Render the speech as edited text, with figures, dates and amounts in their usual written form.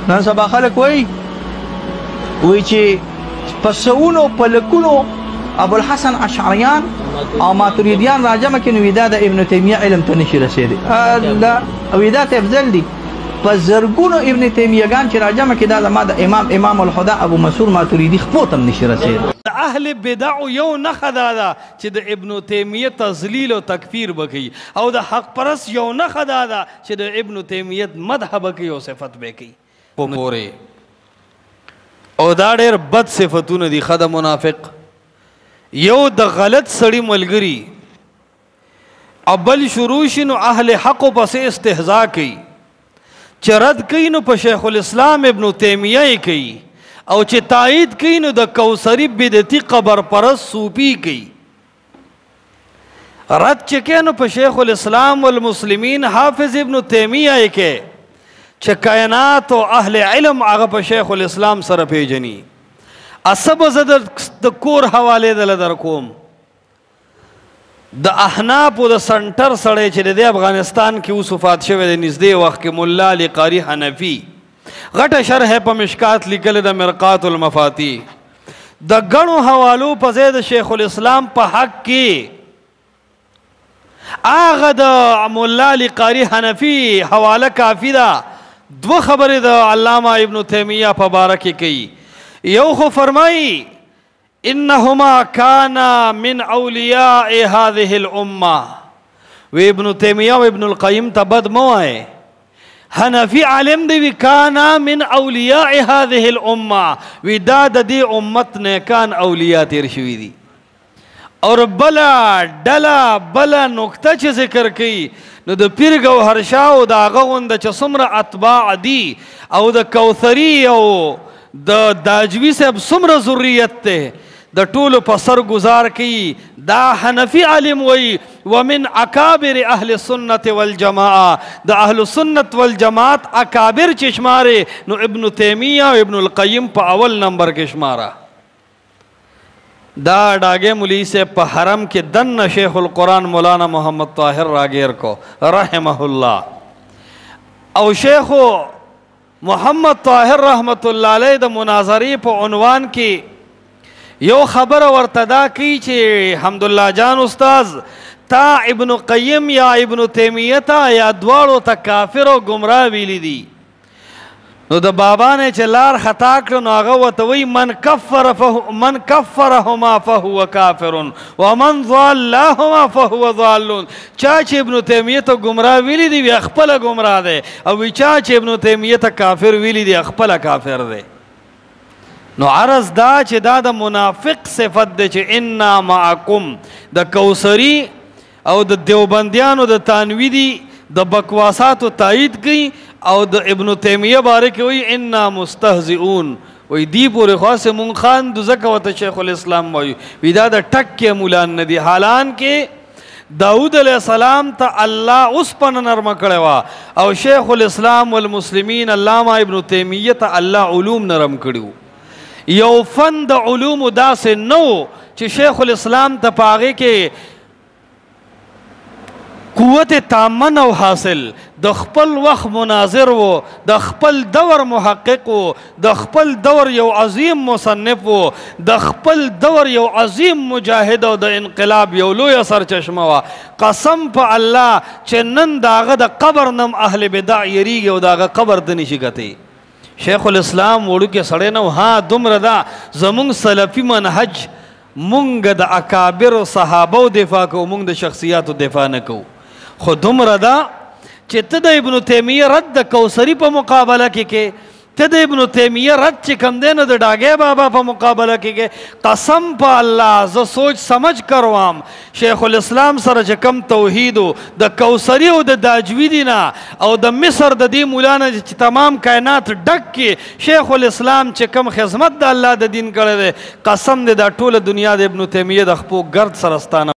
نن سبا خلک وایي چې په سوونو په لکونو ابوالحسن اشعریان او ماتریدیان راجمع کړي، نو دا د ابن تیمیه علم ته نشي رسېدی. او دا ته افضل دي په زرګونو ابن تیمیهګان چې راجمع کړي، دا زما د امام الهدى ابو منصور ماتریدي خپو ته هم نشي رسېدی. د اهل بدع یو نښه دا ده چې د ابن تیمیه تضلیل او تکفیر به کوي، او د حق پرست یو نښه دا ده چې د ابن تیمیه مدح به کوي او صفت به کوي پورې. او دا ډېر بد صفتونه دي. ښه د منافق یو د غلط سړي ملګري، اول شروع شي نو اهل حقو پسې استهزاء کوي، چې رد کوي نو په شیخ الاسلام ابن تیمیه یې کوي، او چې تایید کوي نو د کوثري بدعتي قبر پرست صوفي کوي. رد چې کوي نو په شیخ الاسلام والمسلمین حافظ ابن تیمیه یې کوي، چې کائنات او اهل علم هغه په شیخ الاسلام سره پیژني. اسب زه د کور حوالې دله در کوم. د احنافو د سنټر سړی چې د افغانستان کې اوس وفات شوی دی نږدې وخت کې، ملا علي قاري حنفي، غټه شرح په مشکات لیکلې د مرقات المفاتیح. د ګڼو حوالو په ځای د شیخ الاسلام په حق کې هغه د ملا علي قاري حنفي حواله کافي ده. دو خبرې د علامه ابن تیمیه په باره کې کوي. یو خو فرمایي انهما کانا من اولیاء هذه الامه، و ابن تیمیه و ابن القیم ته بد مه وایې، حنفي عالم دی وی کانا من اولیاء هذه الامه، وی دا د دې امت نیکان اولیاء تیر شوي دي. اور بله ډله بله نکته چې ذکر کوي نو د پیر ګوهر شاه او د هغه غونده چې څومره اتباع دي، او د کوثري او د داجوي صاحب څومره ذریت دی، د ټولو په سر گزار کوي. دا حنفي عالم وی ومن اکابر اهل السنت والجماعه، د اهل السنت والجماعت اکابر چې شماره نو ابن تیمیه او ابن القیم په اول نمبر کې شماره. دا ډاګه مولوی صاحب په حرم کې دنه شیخ القرآن مولانا محمد طاهر راگیر کو رحمه الله، او شیخ محمد طاهر رحمت الله علیه د مناظرې په عنوان کې یو خبره ورته دا کوي چې حمدالله جان استاذ تا ابن قیم یا ابن تیمیه ته یا دواړو ته کافر او گمراه ویلی دي. نو د بابا نه چې لار خطا کړه نو هغه ورته وایي من کفرهما فهو کافر ومن ضلهما فهو ضال. چا چې ابن تیمیه ته گمراه ویلی دي وی خپله گمراه دی، او وی چا چې ابن تیمیه ته کافر ویلی دي خپله کافر دی. نو عرض دا چې دا د منافق صفت دی چې انا معکم د کوثري او د دیوبندیانو د تانویدي د بکواساتو تایید کوي، او د ابن تیمیه باره کې وایي انا مستهزئون، وایي دی پورې خاصه مونږ خاندو ځکه ورته شیخ الاسلام وایي. وی دا د ټکې مولان نه دي. حالان کې داود علیه السلام ته الله اوسپنه نرمه کړې وه، او شیخ الاسلام والمسلمین علامه ابن تیمیه ته الله علوم نرم کړي وو. یو فن د علومو داسې نه و چې شیخ الاسلام ته په هغې کې قوت تامه نه حاصل. د خپل وخت مناظر و، د خپل دور محقق و، د خپل دور یو عظیم مصنف و، د خپل دور یو عظیم مجاهد او د انقلاب یو لویه سرچشمه وه. قسم په الله چې نن د هغه د قبر نم اهل بدع یریږي او د هغه قبر ته نشي کتی. شیخ الاسلام وړوکی سړی نه و. ها دومره ده زمونږ سلفي منهج، مونږ د اکابرو صحابو دفاع کوو، مونږ د شخصیاتو دفاع نه کوو. خو دومره ده چې ته د ابن تیمیه رد د کوثري په مقابله کې کې، ته د ابن تیمیه رد چې کم دی نو د ډاګی بابا په مقابله کې کې. قسم په الله زه سوچ سمجھ کروام شیخ الاسلام سره چې کم توحید د کوثري او د داجویدي نه او د مصر د دې مولانا چې تمام کائنات ډک کې شیخ الاسلام چې کم خدمت د الله د دین کړی دی، قسم دی دا ټوله دنیا د ابن تیمیه د خپو ګرد سره ستانه